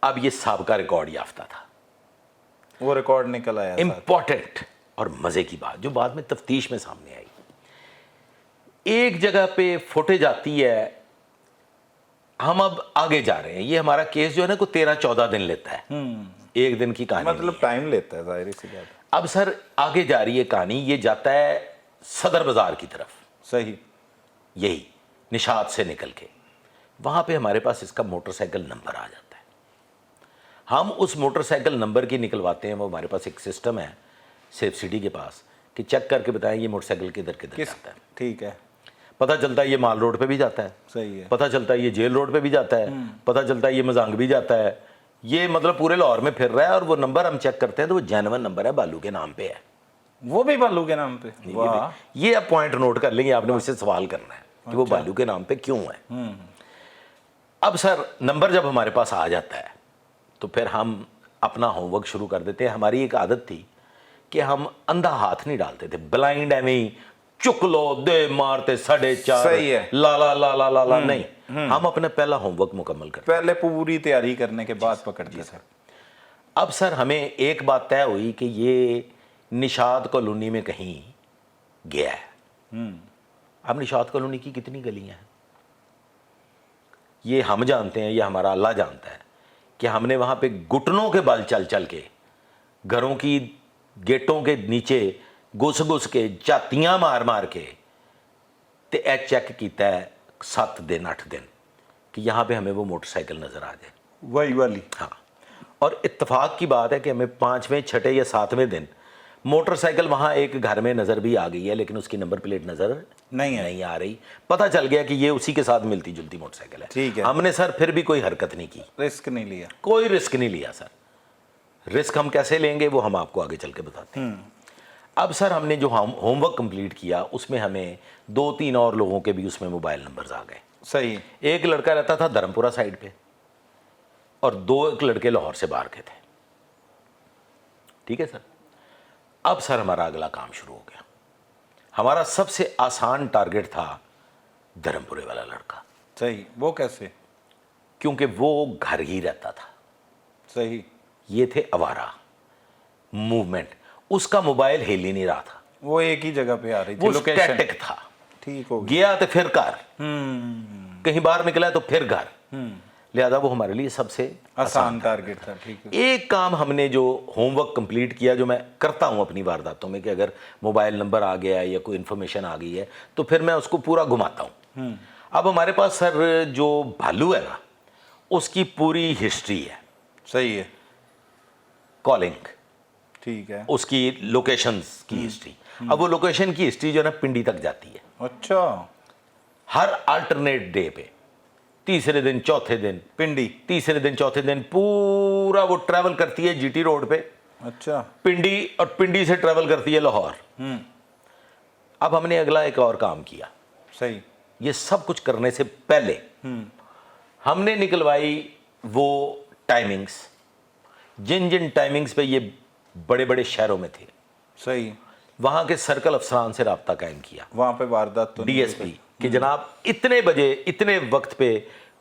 अब ये सबका रिकॉर्ड याफ्ता था, वो रिकॉर्ड निकल आया इंपॉर्टेंट और मजे की बात जो बाद में तफ्तीश में सामने आई। एक जगह पे फुटेज आती है, हम अब आगे जा रहे हैं, ये हमारा केस जो है ना को 13-14 दिन लेता है, एक दिन की कहानी मतलब टाइम लेता है जाहिर सी बात। अब सर आगे जा रही है कहानी, ये जाता है सदर बाजार की तरफ, सही, यही निशात से निकल के, वहां पे हमारे पास इसका मोटरसाइकिल नंबर आ जाता है। हम उस मोटरसाइकिल नंबर की निकलवाते हैं, वो हमारे पास एक सिस्टम है सेफ सिटी के पास कि चेक करके बताएं ये मोटरसाइकिल किधर किधर जाता है। ठीक है, पता चलता है ये माल रोड पे भी जाता है, सही है, पता चलता है ये जेल रोड पे भी जाता है, पता चलता है ये मजांग भी जाता है, ये मतलब पूरे लाहौर में फिर रहा है। और वो नंबर हम चेक करते हैं तो वो जेन्युइन नंबर है, बालू के नाम पे है, वो भी बालू के नाम पे। वाह, ये अब पॉइंट नोट कर लेंगे, आपने मुझसे सवाल करना है कि वो बालू के नाम पे क्यों है। अब सर नंबर जब हमारे पास आ जाता है तो फिर हम अपना होमवर्क शुरू कर देते हैं। हमारी एक आदत थी कि हम अंधा हाथ नहीं डालते थे, ब्लाइंड एवं ही चुक लो दे मारते 4:30 सही है, ला ला ला ला ला ला नहीं, हम अपना पहला होमवर्क मुकम्मल करते, पहले पूरी तैयारी करने के बाद पकड़ते थे। अब सर हमें एक बात तय हुई कि ये निशात कॉलोनी में कहीं गया है। अब निशात कॉलोनी की कितनी गलियां हैं ये हम जानते हैं, ये हमारा अल्लाह जानता है कि हमने वहां पे घुटनों के बल चल चल के घरों की गेटों के नीचे घुस घुस के जातियां मार मार के ते ए चेक किया है 7 दिन 8 दिन कि यहाँ पे हमें वो मोटरसाइकिल नजर आ जाए, वही वाली। हाँ, और इत्तेफाक की बात है कि हमें 5वें 6ठे या 7वें दिन मोटरसाइकिल वहाँ एक घर में नज़र भी आ गई है, लेकिन उसकी नंबर प्लेट नज़र नहीं आ रही। पता चल गया कि ये उसी के साथ मिलती जुलती मोटरसाइकिल है। ठीक है, हमने सर फिर भी कोई हरकत नहीं की, रिस्क नहीं लिया, कोई रिस्क नहीं लिया सर। रिस्क हम कैसे लेंगे वो हम आपको आगे चल के बताते हैं। अब सर हमने जो होमवर्क कंप्लीट किया उसमें हमें 2-3 और लोगों के भी उसमें मोबाइल नंबर्स आ गए। सही, एक लड़का रहता था धर्मपुरा साइड पे और 2 लड़के लाहौर से बाहर के थे। ठीक है सर, अब सर हमारा अगला काम शुरू हो गया। हमारा सबसे आसान टारगेट था धर्मपुरे वाला लड़का। सही, वो कैसे? क्योंकि वो घर ही रहता था। सही, ये थे आवारा, मूवमेंट, उसका मोबाइल हिल ही नहीं रहा था, वो एक ही जगह पे आ रही थी, वो लोकेशन स्टैटिक था। ठीक हो गया तो फिर घर, कहीं बाहर निकला तो फिर घर, लिहाजा वो हमारे लिए सबसे आसान टारगेट था। ठीक है, एक काम हमने जो होमवर्क कंप्लीट किया, जो मैं करता हूं अपनी वारदातों में कि अगर मोबाइल नंबर आ गया या कोई इन्फॉर्मेशन आ गई है तो फिर मैं उसको पूरा घुमाता हूं। अब हमारे पास सर जो भालू है ना उसकी पूरी हिस्ट्री है। सही है, कॉलिंग, ठीक है, उसकी लोकेशंस की हिस्ट्री। अब वो लोकेशन की हिस्ट्री जो है ना पिंडी तक जाती है। अच्छा, हर अल्टरनेट डे पे, तीसरे दिन चौथे दिन पिंडी, तीसरे दिन चौथे दिन पूरा वो ट्रैवल करती है जीटी रोड पे। अच्छा, पिंडी, और पिंडी से ट्रैवल करती है लाहौर। अब हमने अगला एक और काम किया। सही, ये सब कुछ करने से पहले हमने निकलवाई वो टाइमिंग्स, जिन जिन टाइमिंग्स पे ये बड़े बड़े शहरों में थे। सही, वहां के सर्कल अफसरान से रब्ता कायम किया, वहां पे वारदात तो डीएसपी कि जनाब इतने बजे इतने वक्त पे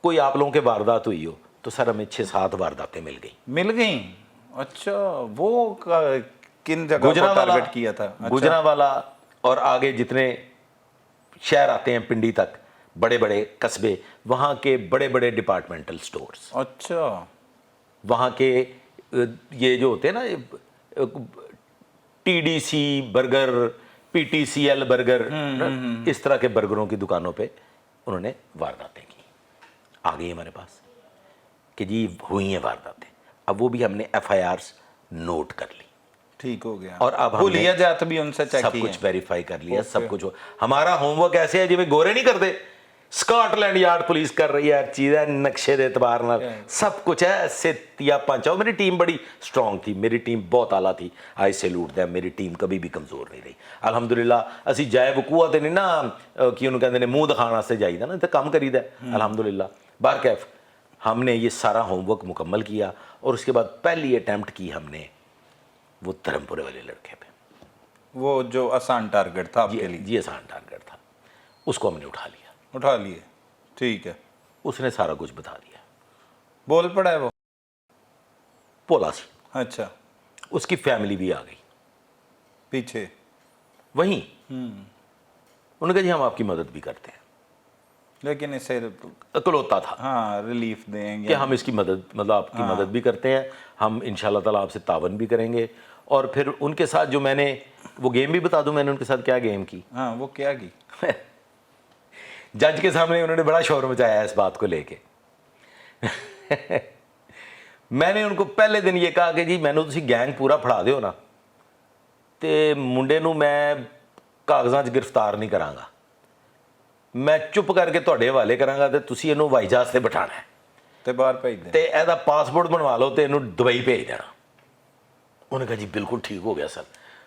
कोई आप लोगों के वारदात हुई हो। तो सर हमें 6-7 वारदातें मिल गई। अच्छा, वो किन जगह पर टारगेट किया था? अच्छा, गुजरांवाला और आगे जितने शहर आते हैं पिंडी तक, बड़े बड़े कस्बे, वहाँ के बड़े बड़े डिपार्टमेंटल स्टोर्स, अच्छा, वहाँ के ये जो होते हैं ना टीडीसी बर्गर, पीटीसीएल बर्गर, इस तरह के बर्गरों की दुकानों पे उन्होंने वारदातें की। आ गई हमारे पास कि जी हुई हैं वारदातें। अब वो भी हमने एफआईआर्स नोट कर ली। ठीक हो गया, और अब हमने लिया जात भी उनसे चेक सब कुछ वेरीफाई कर लिया। सब कुछ हमारा होमवर्क ऐसे है जिਵੇਂ गोरे नहीं करते, स्कॉटलैंड यार्ड पुलिस कर रही है हर चीज़ है, नक्शे दे एतबार नाल सब कुछ है। सिया पंचा, मेरी टीम बड़ी स्ट्रॉन्ग थी, मेरी टीम बहुत आला थी। आई सैल्यूट दैम, मेरी टीम कभी भी कमज़ोर नहीं रही। अलहमदुलिल्लाह असी जाए वकूआ तो नहीं ना कि उन्होंने कहते मूँह दिखाने वास्ते जाईदा ना, तो काम करीदा अलहमदुलिल्लाह। बारकैफ हमने ये सारा होमवर्क मुकम्मल किया और उसके बाद पहली अटैम्प्ट की हमने वो धर्मपुरे वाले लड़के पे, वो जो आसान टारगेट था आपके लिए। जी आसान टारगेट था, उसको हमने उठा लिए। ठीक है, उसने सारा कुछ बता दिया। बोल पड़ा है वो? भोला सी, अच्छा, उसकी फैमिली भी आ गई पीछे। वहीं। उन्होंने कहा जी हम आपकी मदद भी करते हैं। लेकिन इससे इकलौता था हाँ रिलीफ देंगे कि हम इसकी मदद, मतलब आपकी मदद भी करते हैं, हम इंशाल्लाह ताला आपसे तावन भी करेंगे। और फिर उनके साथ जो मैंने वो गेम भी बता दूं, मैंने उनके साथ क्या गेम की। हाँ वो क्या की? जज के सामने उन्होंने बड़ा शोर मचाया इस बात को लेके। मैंने उनको पहले दिन ये कहा कि जी मैंने तुसी गैंग पूरा फड़ा दिओ ना ते मुंडे नूं मैं कागज़ां 'च गिरफ्तार नहीं करांगा, मैं चुप करके तुहाडे हवाले करांगा ते तुसी इहनूं हवाई जहाज़ ते बिठाना है ते बाहर भेज दे। ते इहदा पासपोर्ट बनवा लो ते इहनूं दुबई भेज देना। उन्होंने कहा जी बिल्कुल ठीक हो गया सर।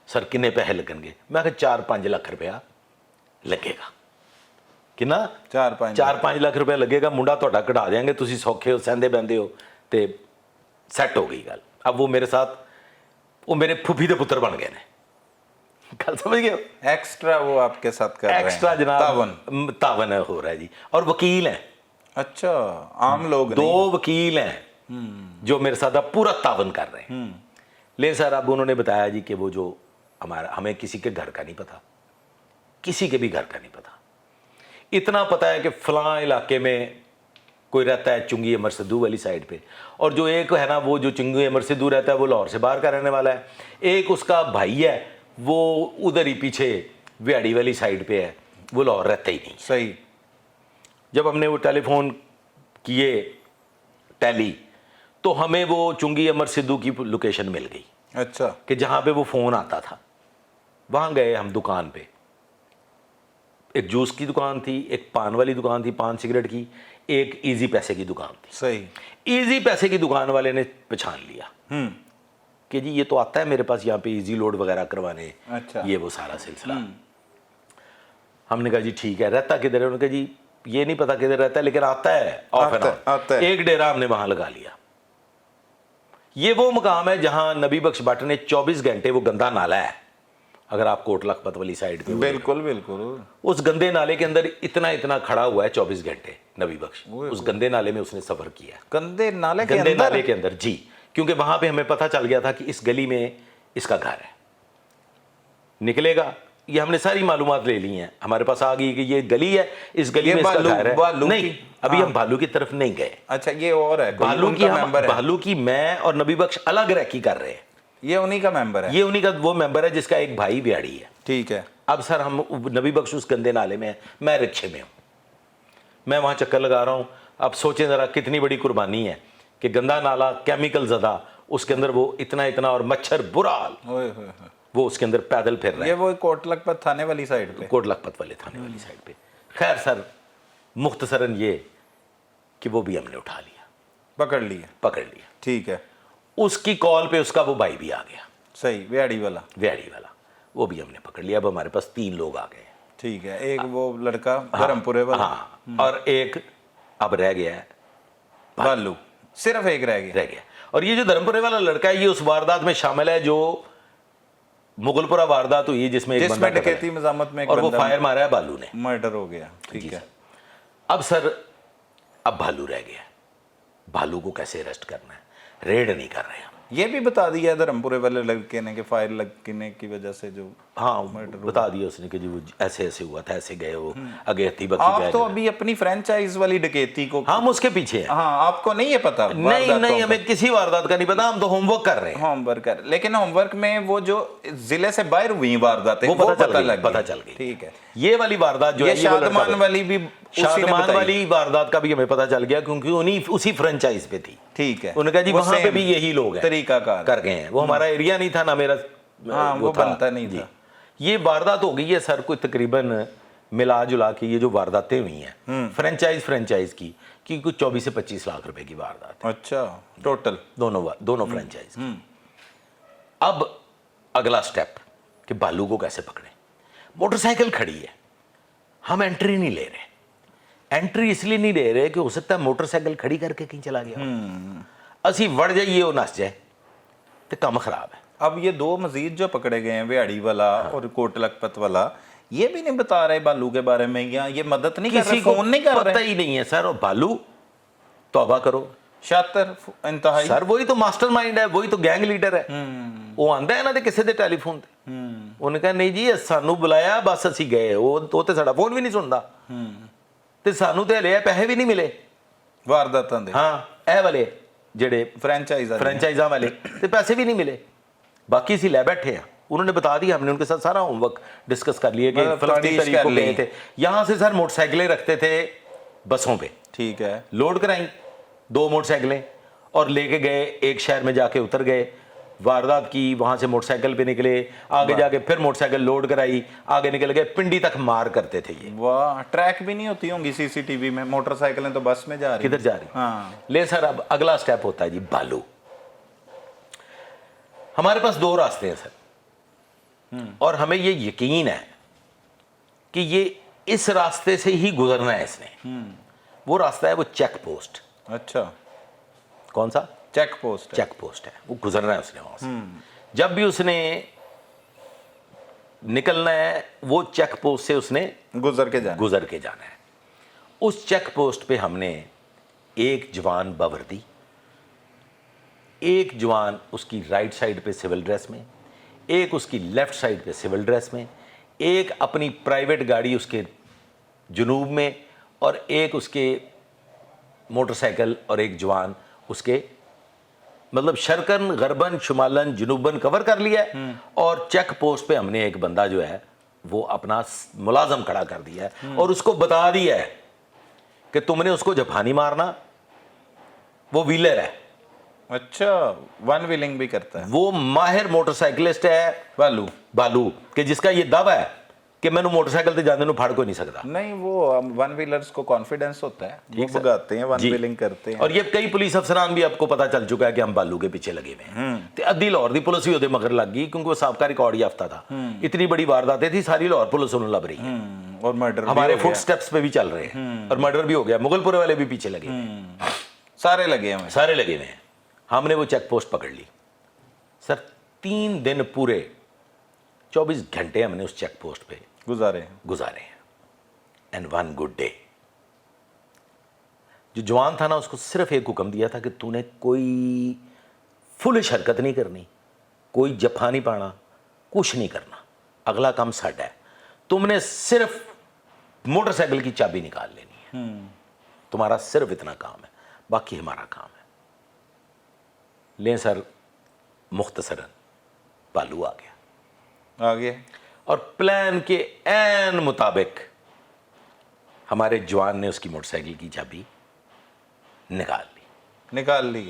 सर किन्ने पैसे लगणगे? मैं कहा 4-5 लाख रुपया लगेगा। कितना? 4-5 लाख रुपया लगेगा, मुंडा तुहाडा कढ़ा देंगे, तुसी सौखे हो, सहंदे बहंदे हो, ते सैट हो गई गल। अब वो मेरे साथ, वो मेरे फुफी के पुत्र बन गए ने। गल समझ गए हो? एक्स्ट्रा वो आपके साथ कर रहे हैं, एक्स्ट्रा जनाब तावन हो रहा है जी। और वकील हैं, अच्छा आम लोग 2 नहीं। वकील हैं जो मेरे साथ अब पूरा तावन कर रहे हैं। ले सर, अब उन्होंने बताया जी कि वो जो हमारा, हमें किसी के घर का नहीं पता, किसी के भी घर का नहीं पता। इतना पता है कि फलां इलाके में कोई रहता है चुंगी अमर सिद्धू वाली साइड पे, और जो एक है ना वो जो चुंगी अमर सिद्धू रहता है वो लाहौर से बाहर का रहने वाला है। एक उसका भाई है वो उधर ही पीछे व्याड़ी वाली साइड पे है, वो लाहौर रहता ही नहीं। सही। जब हमने वो टेलीफोन किए टैली, तो हमें वो चुंगी अमर सिद्धू की लोकेशन मिल गई। अच्छा, कि जहाँ पे वो फ़ोन आता था वहाँ गए हम दुकान पे। एक जूस की दुकान थी, एक पान वाली दुकान थी, पान सिगरेट की, एक इजी पैसे की दुकान थी। सही। इजी पैसे की दुकान वाले ने पहचान लिया कि जी ये तो आता है मेरे पास यहाँ पे इजी लोड वगैरह करवाने। अच्छा। ये वो सारा सिलसिला। हमने कहा जी ठीक है, रहता किधर है? उन्होंने कहा जी ये नहीं पता किधर रहता है लेकिन आता है ऑफ एंड ऑन। एक डेरा हमने वहां लगा लिया। ये वो मुकाम है जहां नबी बख्श भट्ट ने 24 घंटे, वो गंदा नाला है अगर आप कोट लखपत वाली साइड पे, बिल्कुल बिल्कुल, उस गंदे नाले के अंदर इतना इतना खड़ा हुआ है 24 घंटे नबी बख्श। उस गंदे नाले में उसने सफर किया। गंदे नाले के गंदे अंदर? नाले के अंदर जी, क्योंकि वहां पे हमें पता चल गया था कि इस गली में इसका घर है, निकलेगा। ये हमने सारी मालूमात ले ली हैं, हमारे पास आ गई कि ये गली है, इस गली में इसका घर है। नहीं, अभी हम भालू की तरफ नहीं गए। अच्छा, ये और है भालू की, भालू की मैं और नबी बख्श अलग रैकी कर रहे हैं। ये उन्हीं का मेंबर है? ये उन्हीं का वो मेंबर है जिसका एक भाई बिहाड़ी है। ठीक है। अब सर हम, नबी बख्श उस गंदे नाले में है, मैं रिक्शे में हूँ, मैं वहाँ चक्कर लगा रहा हूँ। अब सोचें ज़रा कितनी बड़ी कुर्बानी है कि गंदा नाला, केमिकल ज़दा, उसके अंदर वो इतना इतना, और मच्छर बुरा हाल, वो उसके अंदर पैदल फिर रहे हैं। ये वो कोट लखपत थाने वाली साइड पे? कोट लखपत वाले थाने वाली साइड पे। खैर सर, मुख्तसरन ये कि वो भी हमने उठा लिया, पकड़ लिया। ठीक है। उसकी कॉल पे उसका वो भाई भी आ गया। सही, व्याड़ी वाला? व्याड़ी वाला, वो भी हमने पकड़ लिया। अब हमारे पास 3 लोग आ गए। ठीक है। एक वो लड़का धर्मपुरे वाला, हाँ, और एक अब रह गया है भालू, सिर्फ एक रह गया। और ये जो धर्मपुरे वाला लड़का है, ये उस वारदात में शामिल है जो मुगलपुरा वारदात हुई जिसमें डकैती मजामत में, और वो फायर मारा है भालू ने, मर्डर हो गया। ठीक है। अब सर, अब भालू रह गया। भालू को कैसे अरेस्ट करना है? रेड नहीं कर रहे हम। ये भी बता दिया धर्मपुरे वाले लड़के ने कि फायर लगने की वजह से जो, हाँ बता दिया उसने कि जी वो ऐसे ऐसे हुआ था, ऐसे गए वो आगे हत्ती आप तो अभी अपनी फ्रेंचाइज वाली डकैती को, हम उसके पीछे हैं। हाँ, आपको नहीं है पता? नहीं, हमें किसी वारदात का नहीं पता, हम तो होमवर्क कर रहे हैं। होमवर्क कर, लेकिन होमवर्क में वो जो जिले से बाहर हुई वारदात है वो पता चल गई। ठीक है। ये वाली वारदात जो है, शादमान वाली भी, शादमान वाली वारदात का भी हमें पता चल गया क्योंकि उन्हीं उसी फ्रेंचाइज पे थी। ठीक है। उन्होंने कहा जी वहां पे भी यही लोग हैं, तरीका कर गए हैं। वो हमारा एरिया नहीं था ना, मेरा वो बनता नहीं था। ये वारदात हो गई है सर, कोई तकरीबन मिला जुला के ये जो वारदातें हुई हैं फ्रेंचाइज की, कि कुछ 24 से 25 लाख रुपए की वारदात। अच्छा, टोटल दोनों फ्रेंचाइज की। अब अगला स्टेप कि बालू को कैसे पकड़े। मोटरसाइकिल खड़ी है, हम एंट्री नहीं ले रहे। एंट्री इसलिए नहीं ले रहे कि हो सकता है मोटरसाइकिल खड़ी करके कहीं चला गया, असी वड़ जाइए वो नस जाए तो काम खराब है। अब ये 2 मजीद जो पकड़े गए हैं, व्याड़ी वाला और कोट लखपत वाला, ये भी नहीं बता रहे बालू के बारे में, या ये मदद नहीं कर रहे, फोन नहीं कर रहे, पता ही नहीं है सर। और बालू, तौबा करो, शातिर इंतहाई सर वही तो मास्टरमाइंड है, वही तो गैंग लीडर है। वो आंदा है ना ते किसी दे टेलीफोन ते, ਉਹਨੇ ਕਹਾ ਨਹੀਂ ਜੀ ਸਾਨੂੰ ਬੁਲਾਇਆ ਬਸ ਅਸੀਂ ਗਏ, ਉਹ ਤੇ ਸਾਡਾ ਫੋਨ ਵੀ ਨਹੀਂ ਸੁਣਦਾ ਤੇ ਸਾਨੂੰ ਤੇ ਹਲੇ ਪੈਸੇ ਵੀ ਨਹੀਂ ਮਿਲੇ ਵਾਰਦਾਤਾਂ ਦੇ। ਹਾਂ ਇਹ ਵਾਲੇ ਜਿਹੜੇ फ्रेंचाइजा वाले तो पैसे भी नहीं मिले, बाकी इसी ले बैठे हैं। उन्होंने बता दिया, हमने उनके साथ सारा होमवर्क डिस्कस कर लिए कि फलानी तारीख को गए थे यहाँ से सर मोटरसाइकिलें रखते थे बसों पे, ठीक है, लोड कराई 2 मोटरसाइकिलें और लेके गए, एक शहर में जाके उतर गए, वारदात की, वहां से मोटरसाइकिल पे निकले, आगे जाके फिर मोटरसाइकिल लोड कराई, आगे निकल गए, पिंडी तक मार करते थे ये। वाह, ट्रैक भी नहीं होती होंगी सीसीटीवी में, मोटरसाइकिलें तो बस में जा रही, किधर जा रही। हाँ। ले सर अब अगला स्टेप होता है जी बालू। हमारे पास 2 रास्ते हैं सर, और हमें ये यकीन है कि ये इस रास्ते से ही गुजरना है इसने। वो रास्ता है वो चेक पोस्ट। अच्छा, कौन सा? Check post. चेक पोस्ट है, वो गुजरना है उसने वहां से। जब भी उसने निकलना है वो चेक पोस्ट से उसने गुजर के जाना है। उस चेक पोस्ट पे हमने एक जवान बवर्दी, एक जवान उसकी राइट साइड पे सिविल ड्रेस में, एक उसकी लेफ्ट साइड पे सिविल ड्रेस में, एक अपनी प्राइवेट गाड़ी उसके जुनूब में, और एक उसके मोटरसाइकिल, और एक जवान उसके, मतलब शर्कन, गरबन, शुमालन, जुनूबन कवर कर लिया है। और चेक पोस्ट पे हमने एक बंदा जो है वो अपना मुलाजम खड़ा कर दिया है और उसको बता दिया है कि तुमने उसको जफानी मारना, वो व्हीलर है। अच्छा, वन व्हीलिंग भी करता है वो माहिर मोटरसाइकिलिस्ट है बालू कि जिसका ये दावा है कि मैंने मोटरसाइकिल से जाने फाड़ को नहीं सकता। नहीं, वो वन व्हीलर्स को कॉन्फिडेंस होता है, वो भगाते हैं, वन व्हीलिंग करते हैं। और ये कई पुलिस अफसरान भी आपको पता चल चुका है कि हम बालू के पीछे लगे हुए हैं। तो अद्धी लाहौर की पुलिस भी ਉਹਦੇ मगर लग गई क्योंकि वो साबका रिकॉर्ड याफ्ता था। इतनी बड़ी वारदातें थी, सारी लाहौर पुलिस उन्हें लब रही है, और मर्डर हमारे फुट स्टेप्स पे भी चल रहे हैं, और मर्डर भी हो गया। मुगलपुर वाले भी पीछे लगे, सारे लगे हुए हैं। हमने वो चेक पोस्ट पकड़ ली सर। 3 दिन पूरे 24 घंटे हमने उस चेक पोस्ट पे गुजारे हैं। एंड वन गुड डे जो जवान था ना, उसको सिर्फ एक हुक्म दिया था कि तूने कोई फुलिश हरकत नहीं करनी, कोई जफा नहीं पाना, कुछ नहीं करना, अगला काम साडा है। तुमने सिर्फ मोटरसाइकिल की चाबी निकाल लेनी है, तुम्हारा सिर्फ इतना काम है, बाकी हमारा काम है। लें सर, मुख्तसरन बालू आ गया और प्लान के ऐन मुताबिक हमारे जवान ने उसकी मोटरसाइकिल की चाबी निकाल ली।